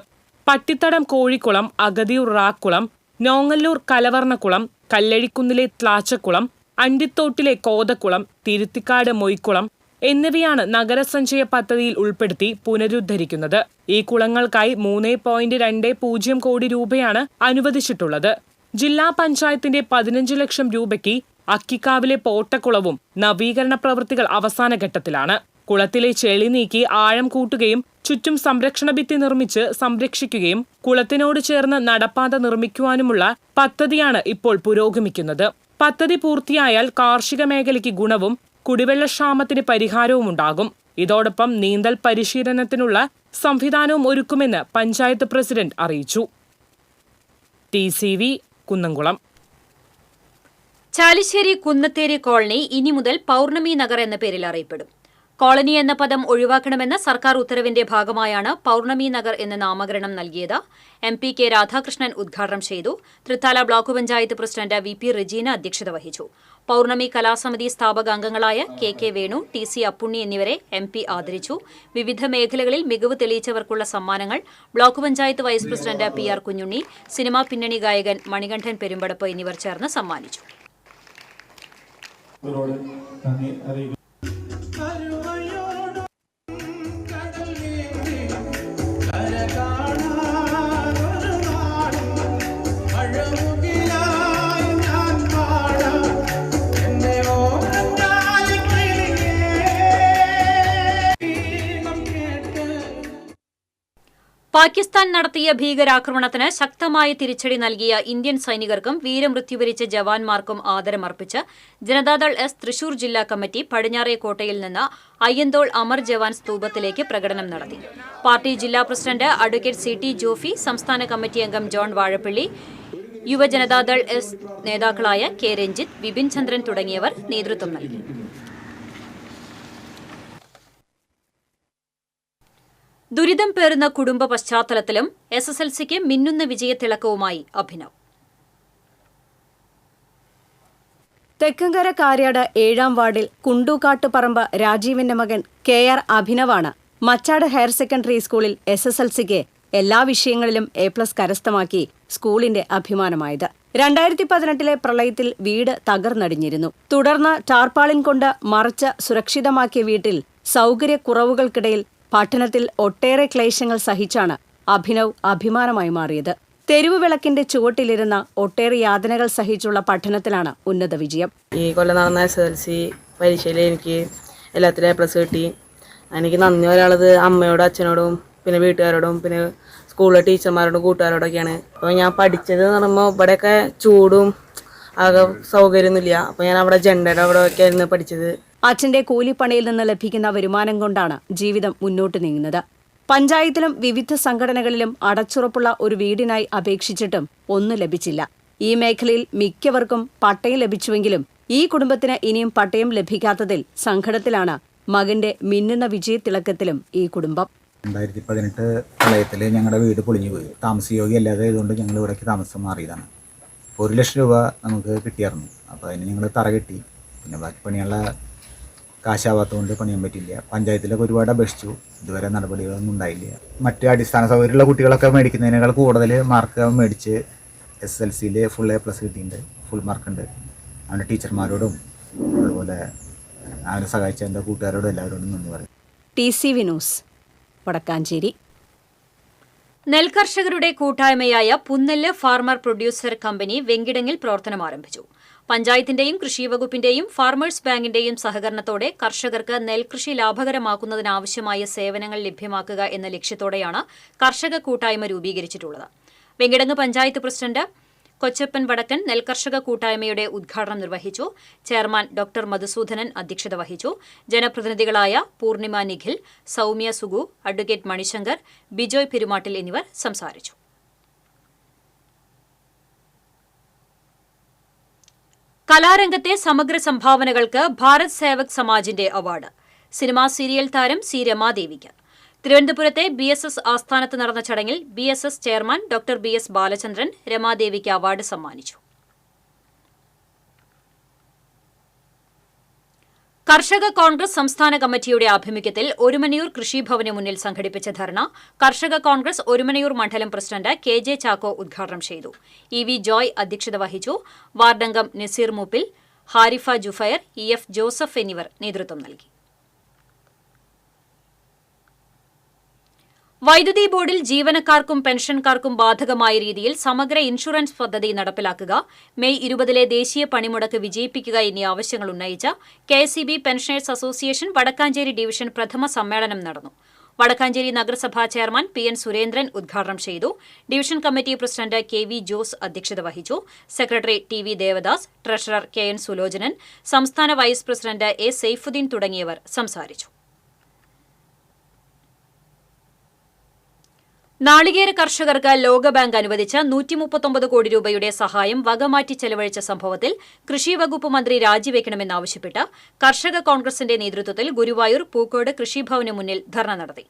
പട്ടിത്തടം കോഴിക്കുളം, അഗതിയൂർ റാക്കുളം, നോങ്ങല്ലൂർ കലവർണക്കുളം, കല്ലഴിക്കുന്നിലെ ത്ലാച്ചക്കുളം, അണ്ടിത്തോട്ടിലെ കോതക്കുളം, തിരുത്തിക്കാട് മൊയ്ക്കുളം എന്നിവയാണ് നഗരസഞ്ചയ പദ്ധതിയിൽ ഉൾപ്പെടുത്തി പുനരുദ്ധരിക്കുന്നത്. ഈ കുളങ്ങൾക്കായി 3.20 കോടി രൂപയാണ് അനുവദിച്ചിട്ടുള്ളത്. ജില്ലാ പഞ്ചായത്തിന്റെ 15 ലക്ഷം രൂപയ്ക്ക് അക്കിക്കാവിലെ പോട്ടക്കുളവും നവീകരണ പ്രവൃത്തികൾ അവസാന ഘട്ടത്തിലാണ്. കുളത്തിലെ ചെളി നീക്കി ആഴം കൂട്ടുകയും ചുറ്റും സംരക്ഷണ ഭിത്തി നിർമ്മിച്ച് സംരക്ഷിക്കുകയും കുളത്തിനോട് ചേർന്ന് നടപ്പാത നിർമ്മിക്കുവാനുമുള്ള പദ്ധതിയാണ് ഇപ്പോൾ പുരോഗമിക്കുന്നത്. പദ്ധതി പൂർത്തിയായാൽ കാർഷിക മേഖലയ്ക്ക് ഗുണവും കുടിവെള്ളക്ഷാമത്തിന് പരിഹാരവുമുണ്ടാകും. ഇതോടൊപ്പം നീന്തൽ പരിശീലനത്തിനുള്ള സംവിധാനവും ഒരുക്കുമെന്ന് പഞ്ചായത്ത് പ്രസിഡന്റ് അറിയിച്ചു. TCV കുന്നംകുളം. ചാലിശ്ശേരി കുന്നത്തേരി കോളനി ഇനി മുതൽ പൗർണമി നഗർ എന്ന പേരിൽ അറിയപ്പെടും. കോളനി എന്ന പദം ഒഴിവാക്കണമെന്ന സർക്കാർ ഉത്തരവിന്റെ ഭാഗമായാണ് പൗർണമി നഗർ എന്ന നാമകരണം നൽകിയത്. MP K രാധാകൃഷ്ണൻ ഉദ്ഘാടനം ചെയ്തു. Thrithala block panchayat president VP Regina അധ്യക്ഷത വഹിച്ചു. പൗർണമി കലാസമിതി സ്ഥാപക അംഗങ്ങളായ KK വേണു, TC അപ്പുണ്ണി എന്നിവരെ MP ആദരിച്ചു. വിവിധ മേഖലകളിൽ മികവ് തെളിയിച്ചവർക്കുള്ള സമ്മാനങ്ങൾ block panchayat vice president PR Kunjunni, cinema പിന്നണി ഗായകൻ മണികണ്ഠൻ പെരുമ്പടപ്പ് എന്നിവർ ചേർന്ന് സമ്മാനിച്ചു. ഇവരോട് നന്ദി അറിയിക്കുന്നു. പാകിസ്ഥാൻ നടത്തിയ ഭീകരാക്രമണത്തിന് ശക്തമായ തിരിച്ചടി നൽകിയ ഇന്ത്യൻ സൈനികർക്കും വീരമൃത്യു വരിച്ച ജവാന്മാർക്കും ആദരമർപ്പിച്ച് ജനതാദൾ എസ് തൃശൂർ ജില്ലാ കമ്മിറ്റി പടിഞ്ഞാറേക്കോട്ടയിൽ നിന്ന് അയ്യന്തോൾ അമർ ജവാൻ സ്തൂപത്തിലേക്ക് പ്രകടനം നടത്തി. പാർട്ടി ജില്ലാ president advocate C T Jofy, സംസ്ഥാന കമ്മിറ്റി അംഗം ജോൺ വാഴപ്പള്ളി, യുവജനതാദൾ എസ് നേതാക്കളായ കെ രഞ്ജിത്ത്, വിപിൻ ചന്ദ്രൻ തുടങ്ങിയവർ നേതൃത്വം നൽകി. ദുരിതം പേറുന്ന കുടുംബ പശ്ചാത്തലത്തിലും SSLCക്ക് മിന്നുന്ന വിജയത്തിളക്കവുമായി അഭിനവ്. തെക്കങ്കര കാര്യാട് 7-ാം വാർഡിൽ കുണ്ടൂക്കാട്ടുപറമ്പ് രാജീവിന്റെ മകൻ KR അഭിനവാണ് മച്ചാട് ഹയർ സെക്കൻഡറി സ്കൂളിൽ SSLCക്ക് എല്ലാ വിഷയങ്ങളിലും A+ കരസ്ഥമാക്കി സ്കൂളിന്റെ അഭിമാനമായത്. 2018 പ്രളയത്തിൽ വീട് തകർന്നടിഞ്ഞിരുന്നു. തുടർന്ന് ടാർപ്പാളിൻ കൊണ്ട് മറച്ച് സുരക്ഷിതമാക്കിയ വീട്ടിൽ സൗകര്യക്കുറവുകൾക്കിടയിൽ പഠനത്തിൽ ഒട്ടേറെ ക്ലേശങ്ങൾ സഹിച്ചാണ് അഭിനവ് അഭിമാനമായി മാറിയത്. തെരുവ് വിളക്കിന്റെ ചുവട്ടിലിരുന്ന ഒട്ടേറെ യാതനകൾ സഹിച്ചുള്ള പഠനത്തിലാണ് ഉന്നത വിജയം. ഈ കൊല്ലം നടന്ന SSLC പരീക്ഷയിൽ എനിക്ക് എല്ലാത്തിലും A+ കിട്ടി. എനിക്ക് നന്ദി പറയാനുള്ളത് അമ്മയോടും അച്ഛനോടും പിന്നെ വീട്ടുകാരോടും പിന്നെ സ്കൂളിലെ ടീച്ചർമാരോടും കൂട്ടുകാരോടൊക്കെയാണ്. അപ്പോൾ ഞാൻ പഠിച്ചത് എന്ന് പറയുമ്പോൾ ഇവിടെയൊക്കെ ചൂടും ആകെ സൗകര്യമൊന്നുമില്ല. അപ്പോൾ ഞാൻ അവിടെ ജെണ്ടയുടെ അവിടെ ഒക്കെ ആയിരുന്നു പഠിച്ചത്. അച്ഛന്റെ കൂലിപ്പണിയിൽ നിന്ന് ലഭിക്കുന്ന വരുമാനം കൊണ്ടാണ് ജീവിതം മുന്നോട്ട് നീങ്ങുന്നത്. പഞ്ചായത്തിലും വിവിധ സംഘടനകളിലും അടച്ചുറപ്പുള്ള ഒരു വീടിനായി അപേക്ഷിച്ചിട്ടും ഒന്നും ലഭിച്ചില്ല. ഈ മേഖലയിൽ മിക്കവർക്കും പട്ടയം ലഭിച്ചുവെങ്കിലും ഈ കുടുംബത്തിന് ഇനിയും പട്ടയം ലഭിക്കാത്തതിൽ സങ്കടത്തിലാണ് മകന്റെ മിന്നുന്ന വിജയത്തിളക്കത്തിലും ഈ കുടുംബം. 2018 പ്രളയത്തിൽ ഞങ്ങളുടെ വീട് പൊളിഞ്ഞു പോയി. താമസയോഗ്യമല്ലാതെ ഇതുകൊണ്ട് ഞങ്ങൾ ഇവിടേക്ക് താമസം മാറിയതാണ്. 1 ലക്ഷം രൂപ നമുക്ക് കിട്ടിയായിരുന്നു. അപ്പോൾ അതിന് ഞങ്ങൾ തറ കെട്ടി. പിന്നെ ബാക്കി പണിയുള്ള കാശാവാത്തതുകൊണ്ട് പണിയാൻ പറ്റില്ല. പഞ്ചായത്തിലൊക്കെ ഒരുപാട് അപേക്ഷിച്ചു. ഇതുവരെ നടപടികളൊന്നും ഉണ്ടായില്ല. മറ്റ് അടിസ്ഥാന സൗകര്യമുള്ള കുട്ടികളൊക്കെ മേടിക്കുന്നതിനേക്കാൾ കൂടുതൽ മാർക്ക് മേടിച്ച് SSLCയിൽ ഫുൾ A+ കിട്ടിയിട്ടുണ്ട്. ഫുൾ മാർക്കുണ്ട്. അവൻ്റെ ടീച്ചർമാരോടും അതുപോലെ അവനെ സഹായിച്ച എൻ്റെ കൂട്ടുകാരോടും എല്ലാവരോടും നന്ദി പറയും. TCV news, Vadakkanchery. നെൽകർഷകരുടെ കൂട്ടായ്മയായ പുന്നെല്ല് ഫാർമർ പ്രൊഡ്യൂസർ കമ്പനി വെങ്കിടങ്ങിൽ പ്രവർത്തനം ആരംഭിച്ചു. പഞ്ചായത്തിന്റെയും കൃഷി വകുപ്പിന്റെയും ഫാർമേഴ്സ് ബാങ്കിന്റെയും സഹകരണത്തോടെ കർഷകർക്ക് നെൽകൃഷി ലാഭകരമാക്കുന്നതിനാവശ്യമായ സേവനങ്ങൾ ലഭ്യമാക്കുക എന്ന ലക്ഷ്യത്തോടെയാണ് കർഷക കൂട്ടായ്മ രൂപീകരിച്ചിട്ടുള്ളത്. വെങ്കിടങ്ങ് പഞ്ചായത്ത് പ്രസിഡന്റ് കൊച്ചപ്പൻ വടക്കൻ നെൽകർഷക കൂട്ടായ്മയുടെ ഉദ്ഘാടനം നിർവഹിച്ചു. ചെയർമാൻ ഡോക്ടർ മധുസൂദനൻ അധ്യക്ഷത വഹിച്ചു. ജനപ്രതിനിധികളായ പൂർണിമ നിഖിൽ, സൗമ്യ സുഗു, അഡ്വക്കേറ്റ് മണിശങ്കർ, ബിജോയ് പെരുമാട്ടിൽ എന്നിവർ സംസാരിച്ചു. കലാരംഗത്തെ സമഗ്ര സംഭാവനകൾക്ക് ഭാരത് സേവക് സമാജിന്റെ അവാർഡ് സിനിമാ സീരിയൽ താരം സി രമാദേവിക്ക്. തിരുവനന്തപുരത്തെ BSS ആസ്ഥാനത്ത് നടന്ന ചടങ്ങിൽ BSS chairman doctor BS Balachandran രമാദേവിക്ക് അവാർഡ് സമ്മാനിച്ചു. കർഷക കോൺഗ്രസ് സംസ്ഥാന കമ്മിറ്റിയുടെ ആഭിമുഖ്യത്തിൽ ഒരുമനയൂർ കൃഷിഭവന് മുന്നിൽ സംഘടിപ്പിച്ച ധർണ കർഷക കോൺഗ്രസ് ഒരുമനയൂർ മണ്ഡലം പ്രസിഡന്റ് KJ ചാക്കോ ഉദ്ഘാടനം ചെയ്തു. EV ജോയ് അധ്യക്ഷത വഹിച്ചു. വാർഡംഗം നസീർ മൂപ്പിൽ, ഹാരിഫ ജുഫയർ, EF ജോസഫ് എന്നിവർ നേതൃത്വം നൽകി. വൈദ്യുതി ബോർഡിൽ ജീവനക്കാർക്കും പെൻഷൻകാർക്കും ബാധകമായ രീതിയിൽ സമഗ്ര ഇൻഷുറൻസ് പദ്ധതി നടപ്പിലാക്കുക, മെയ് 20 ദേശീയ പണിമുടക്ക് വിജയിപ്പിക്കുക എന്നീ ആവശ്യങ്ങൾ ഉന്നയിച്ച KSEB pensioners association Vadakkanchery division പ്രഥമ സമ്മേളനം നടന്നു. വടക്കാഞ്ചേരി നഗരസഭാ ചെയർമാൻ PN സുരേന്ദ്രൻ ഉദ്ഘാടനം ചെയ്തു. Division committee president KV Jose അധ്യക്ഷത വഹിച്ചു. Secretary TV Devadas, treasurer KN Sulochanan, സംസ്ഥാന വൈസ് പ്രസിഡന്റ് A സൈഫുദ്ദീൻ തുടങ്ങിയവർ സംസാരിച്ചു. നാളികേര കർഷകർക്ക് ലോകബാങ്ക് അനുവദിച്ച 139 കോടി രൂപയുടെ സഹായം വകമാറ്റി ചെലവഴിച്ച സംഭവത്തിൽ കൃഷി വകുപ്പ് മന്ത്രി രാജിവെക്കണമെന്നാവശ്യപ്പെട്ട് കർഷക കോൺഗ്രസിന്റെ നേതൃത്വത്തിൽ ഗുരുവായൂർ പൂക്കോട് കൃഷിഭവന് മുന്നിൽ ധർണ നടത്തി.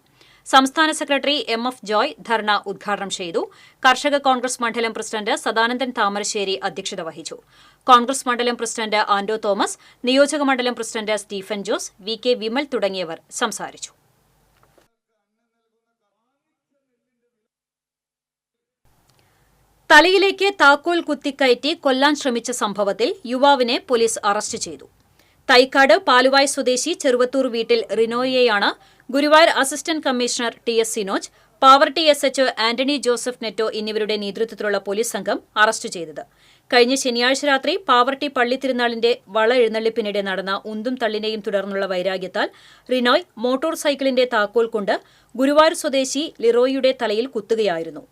സംസ്ഥാന സെക്രട്ടറി MF ജോയ് ധർണ ഉദ്ഘാടനം ചെയ്തു. കർഷക കോൺഗ്രസ് മണ്ഡലം പ്രസിഡന്റ് സദാനന്ദൻ താമരശ്ശേരി അധ്യക്ഷത വഹിച്ചു. കോൺഗ്രസ് മണ്ഡലം പ്രസിഡന്റ് ആന്റോ തോമസ്, നിയോജക മണ്ഡലം president Stephen Jose, VK Vimal തുടങ്ങിയവർ സംസാരിച്ചു. തലയിലേക്ക് താക്കോൽ കുത്തിക്കയറ്റി കൊല്ലാൻ ശ്രമിച്ച സംഭവത്തിൽ യുവാവിനെ പോലീസ് അറസ്റ്റ് ചെയ്തു. തൈക്കാട് പാലുവായ് സ്വദേശി ചെറുവത്തൂർ വീട്ടിൽ റിനോയെയാണ് Guruvayur assistant commissioner T S. Sinoj, Pavaratty S H. Antony Joseph Netto എന്നിവരുടെ നേതൃത്വത്തിലുള്ള പോലീസ് സംഘം അറസ്റ്റ് ചെയ്തത്. കഴിഞ്ഞ ശനിയാഴ്ച രാത്രി പാവർട്ടി പള്ളിത്തിരുനാളിന്റെ വള എഴുന്നള്ളിപ്പിനിടെ നടന്ന ഉന്തും തള്ളിനെയും തുടർന്നുള്ള വൈരാഗ്യത്താൽ റിനോയ് മോട്ടോർ സൈക്കിളിന്റെ താക്കോൽ കൊണ്ട് ഗുരുവായൂർ സ്വദേശി ലിറോയിയുടെ തലയിൽ കുത്തുകയായിരുന്നു.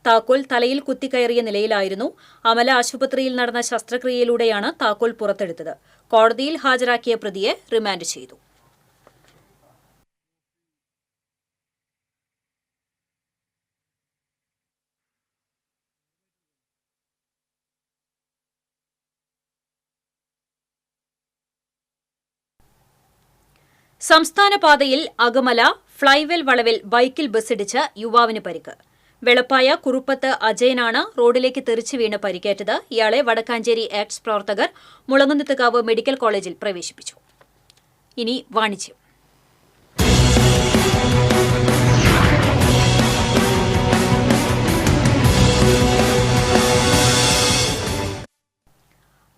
താക്കോൽ തലയിൽ കുത്തിക്കയറിയ നിലയിലായിരുന്നു. അമല ആശുപത്രിയിൽ നടന്ന ശസ്ത്രക്രിയയിലൂടെയാണ് താക്കോൽ പുറത്തെടുത്തത്. കോടതിയിൽ ഹാജരാക്കിയ പ്രതിയെ റിമാൻഡ് ചെയ്തു. സംസ്ഥാന പാതയിൽ അകമല ഫ്ലൈവെൽ വളവിൽ ബൈക്കിൽ ബസ്സിടിച്ച് യുവാവിന് പരിക്ക്. വെളപ്പായ കുറുപ്പത്ത് അജയനാണ് റോഡിലേക്ക് തെറിച്ചു വീണ് പരിക്കേറ്റത്. ഇയാളെ വടക്കാഞ്ചേരി ആക്ട്സ് പ്രവർത്തകർ മുളങ്ങുന്നത്തുകാവ് മെഡിക്കൽ കോളേജിൽ പ്രവേശിപ്പിച്ചു. ഇനി വാണിജ്യം.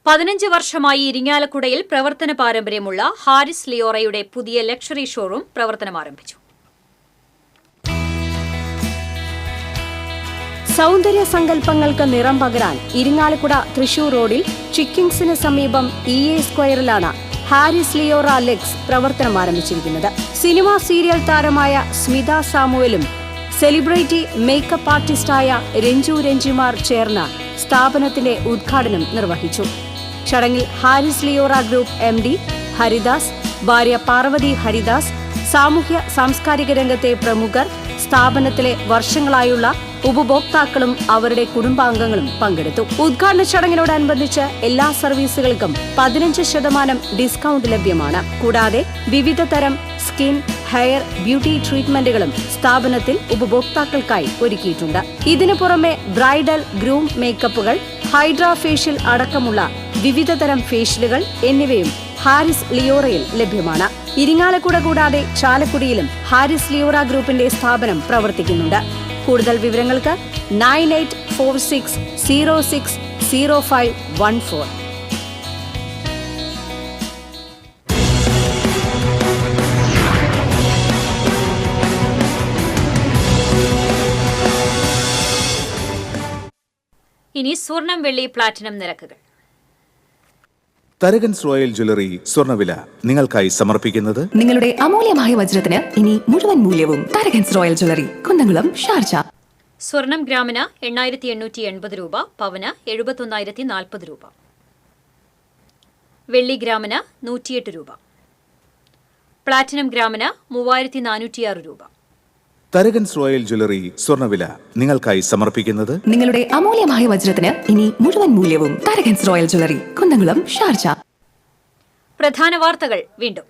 പതിനഞ്ച് വർഷമായി ഇരിങ്ങാലക്കുടയിൽ പ്രവർത്തന പാരമ്പര്യമുള്ള ഹാരിസ് ലിയോറയുടെ പുതിയ ലക്ഷറി ഷോറൂം പ്രവർത്തനമാരംഭിച്ചു. സൗന്ദര്യ സങ്കല്പങ്ങൾക്ക് നിറം പകരാൻ ഇരിങ്ങാലക്കുട തൃശൂർ റോഡിൽ ചിക്കിങ്സിന് സമീപം EA സ്ക്വയറിലാണ് ഹാരിസ് ലിയോറ ലെക്സ് പ്രവർത്തനം ആരംഭിച്ചിരിക്കുന്നത്. സിനിമാ സീരിയൽ താരമായ സ്മിത സാമുവലും സെലിബ്രിറ്റി മേക്കപ്പ് ആർട്ടിസ്റ്റായ രഞ്ജു രഞ്ജിമാർ ചേർന്ന് സ്ഥാപനത്തിന്റെ ഉദ്ഘാടനം നിർവഹിച്ചു. ചടങ്ങിൽ ഹാരിസ് ലിയോറ ഗ്രൂപ്പ് MD ഹരിദാസ്, ഭാര്യ പാർവതി ഹരിദാസ്, സാമൂഹ്യ സാംസ്കാരിക രംഗത്തെ പ്രമുഖർ, സ്ഥാപനത്തിലെ വർഷങ്ങളായുള്ള ഉപഭോക്താക്കളും അവരുടെ കുടുംബാംഗങ്ങളും പങ്കെടുത്തു. ഉദ്ഘാടന ചടങ്ങിനോടനുബന്ധിച്ച് എല്ലാ സർവീസുകൾക്കും 15% ഡിസ്കൗണ്ട് ലഭ്യമാണ്. കൂടാതെ വിവിധ തരം സ്കിൻ, ഹെയർ, ബ്യൂട്ടി ട്രീറ്റ്മെന്റുകളും സ്ഥാപനത്തിൽ ഉപഭോക്താക്കൾക്കായി ഒരുക്കിയിട്ടുണ്ട്. ഇതിനു പുറമെ ബ്രൈഡൽ, ഗ്രൂം മേക്കപ്പുകൾ, ഹൈഡ്രാ ഫേഷ്യൽ അടക്കമുള്ള വിവിധ തരം ഫേഷ്യലുകൾ എന്നിവയും ഹാരിസ് ലിയോറയിൽ ലഭ്യമാണ്. ഇരിങ്ങാലക്കുട കൂടാതെ ചാലക്കുടിയിലും ഹാരിസ് ലിയോറ ഗ്രൂപ്പിന്റെ സ്ഥാപനം പ്രവർത്തിക്കുന്നുണ്ട്. കൂടുതൽ വിവരങ്ങൾക്ക് 9846060514. ഇനി സ്വർണം, വെള്ളി, പ്ലാറ്റിനം നിരക്കുകൾ. തരകൻസ് റോയൽ ജ്വല്ലറി സ്വർണ്ണവില നിങ്ങൾക്കായി സമർപ്പിക്കുന്നത് നിങ്ങളുടെ അമൂല്യമായ വജ്രത്തിന് ഇനി മുഴുവൻ മൂല്യവും Tharakans royal jewellery, Kunnamkulam, Sharjah. സ്വർണം ഗ്രാമിന് 8880 രൂപ, പവന് 71,040 രൂപ. വെള്ളി ഗ്രാമിന് 108 രൂപ. പ്ലാറ്റിനം ഗ്രാമിന് 3406 രൂപ. തരകൻസ് റോയൽ ജ്വല്ലറി സ്വർണ്ണവില നിങ്ങൾക്കായി സമർപ്പിക്കുന്നത് നിങ്ങളുടെ അമൂല്യമായ വജ്രത്തിന് ഇനി മുഴുവൻ മൂല്യവും Tharakans royal jewellery, Kunnamkulam, Sharjah. പ്രധാന വാർത്തകൾ വീണ്ടും.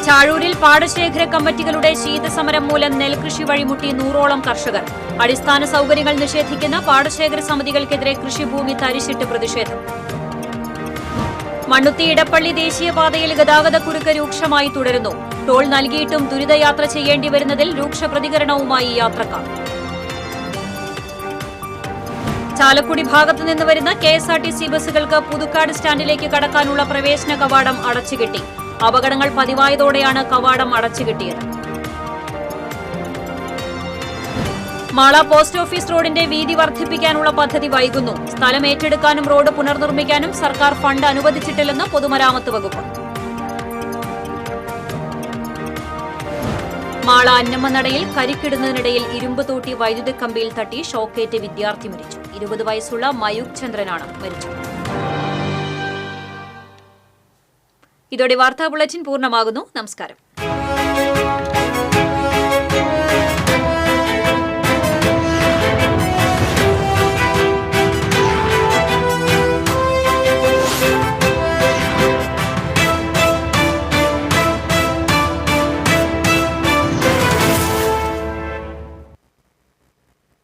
ചാഴൂരിൽ പാടശേഖര കമ്മിറ്റികളുടെ ശീതസമരം മൂലം നെൽകൃഷി വഴിമുട്ടി 100ഓളം കർഷകർ. അടിസ്ഥാന സൗകര്യങ്ങൾ നിഷേധിക്കുന്ന പാടശേഖര സമിതികൾക്കെതിരെ കൃഷിഭൂമി തരിശിട്ട് പ്രതിഷേധം. മണ്ണുത്തി ഇടപ്പള്ളി ദേശീയപാതയിൽ ഗതാഗതക്കുരുക്ക് രൂക്ഷമായി തുടരുന്നു. ടോൾ നൽകിയിട്ടും ദുരിതയാത്ര ചെയ്യേണ്ടി വരുന്നതിൽ രൂക്ഷ പ്രതികരണവുമായി യാത്രക്കാർ. ചാലക്കുടി ഭാഗത്തുനിന്ന് വരുന്ന KSRTC ബസ്സുകൾക്ക് പുതുക്കാട് സ്റ്റാൻഡിലേക്ക് കടക്കാനുള്ള പ്രവേശന കവാടം അടച്ചുകെട്ടി. അപകടങ്ങൾ പതിവായതോടെയാണ് കവാടം അടച്ചുകെട്ടിയത്. മാള പോസ്റ്റ് ഓഫീസ് റോഡിന്റെ വീതി വർദ്ധിപ്പിക്കാനുള്ള പദ്ധതി വൈകുന്നു. സ്ഥലം ഏറ്റെടുക്കാനും റോഡ് പുനർനിർമ്മിക്കാനും സർക്കാർ ഫണ്ട് അനുവദിച്ചിട്ടില്ലെന്ന് പൊതുമരാമത്ത് വകുപ്പ്. മാള അന്നമ്മനടയിൽ കരിക്കിടുന്നതിനിടയിൽ ഇരുമ്പ് തോട്ടി വൈദ്യുതി കമ്പിയിൽ തട്ടി ഷോക്കേറ്റ് വിദ്യാർത്ഥി മരിച്ചു. 20 വയസ്സുള്ള മയൂഖ് ചന്ദ്രനാണ് മരിച്ചത്. ഇതോടെ വാർത്താ ബുള്ളറ്റിൻ പൂർണ്ണമാകുന്നു. നമസ്കാരം.